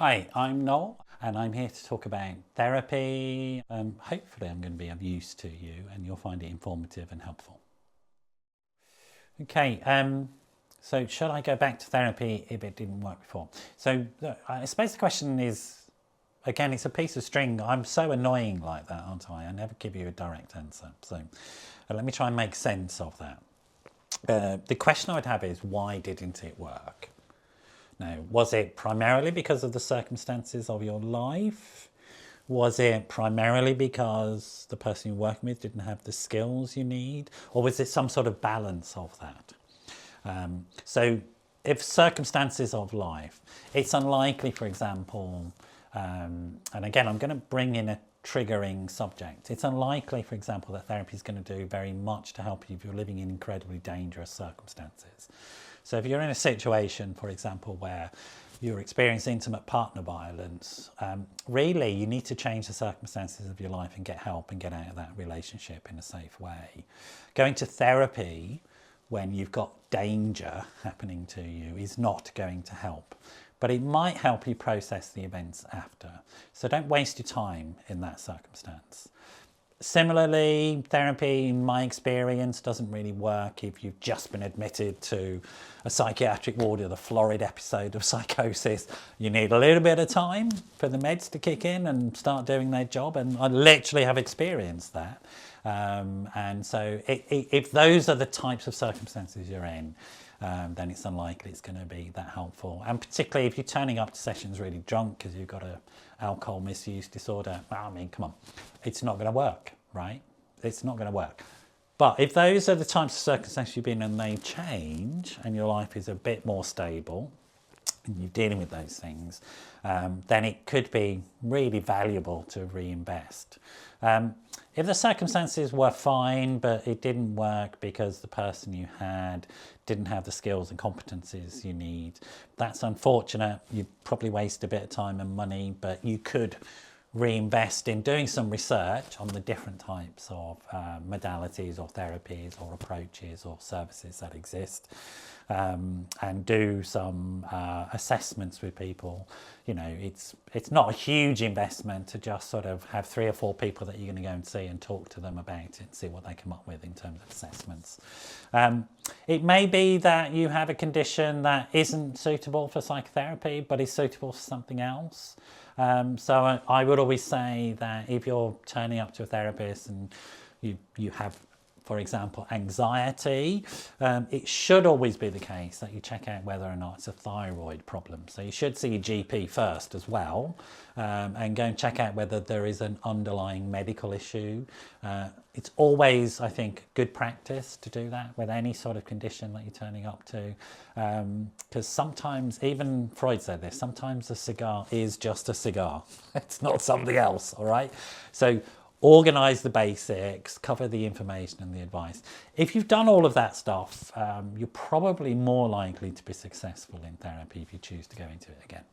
Hi, I'm Noel and I'm here to talk about therapy. Hopefully I'm going to be of use to you and you'll find it informative and helpful. Okay, so should I go back to therapy if it didn't work before? So I suppose the question is, again, it's a piece of string. I'm so annoying like that, aren't I? I never give you a direct answer. So let me try and make sense of that. The question I would have is, why didn't it work? Now, was it primarily because of the circumstances of your life? Was it primarily because the person you're working with didn't have the skills you need? Or was it some sort of balance of that? So if circumstances of life, it's unlikely, for example, and again, I'm going to bring in a triggering subject. It's unlikely, for example, that therapy is going to do very much to help you if you're living in incredibly dangerous circumstances. So if you're in a situation, for example, where you're experiencing intimate partner violence, really you need to change the circumstances of your life and get help and get out of that relationship in a safe way. Going to therapy when you've got danger happening to you is not going to help, but it might help you process the events after. So don't waste your time in that circumstance. Similarly, therapy, in my experience, doesn't really work if you've just been admitted to a psychiatric ward with a florid episode of psychosis. You need a little bit of time for the meds to kick in and start doing their job, and I literally have experienced that. And so if those are the types of circumstances you're in, then it's unlikely it's going to be that helpful. And particularly if you're turning up to sessions really drunk because you've got a alcohol misuse disorder, well, I mean, come on, it's not going to work, right? It's not going to work. But if those are the types of circumstances you've been in and they change and your life is a bit more stable and you're dealing with those things, then it could be really valuable to reinvest. If the circumstances were fine, but it didn't work because the person you had didn't have the skills and competencies you need, that's unfortunate. You'd probably waste a bit of time and money, but you could reinvest in doing some research on the different types of modalities or therapies or approaches or services that exist, and do some assessments with people. You know, it's not a huge investment to just sort of have 3 or 4 people that you're going to go and see and talk to them about it and see what they come up with in terms of assessments. It may be that you have a condition that isn't suitable for psychotherapy but is suitable for something else. So I would always say that if you're turning up to a therapist and you have, for example, anxiety, it should always be the case that you check out whether or not it's a thyroid problem. So you should see your GP first as well, and go and check out whether there is an underlying medical issue. It's always, I think, good practice to do that with any sort of condition that you're turning up to, because sometimes, even Freud said this, sometimes a cigar is just a cigar. It's not something else, all right? So organise the basics, cover the information and the advice. If you've done all of that stuff, you're probably more likely to be successful in therapy if you choose to go into it again.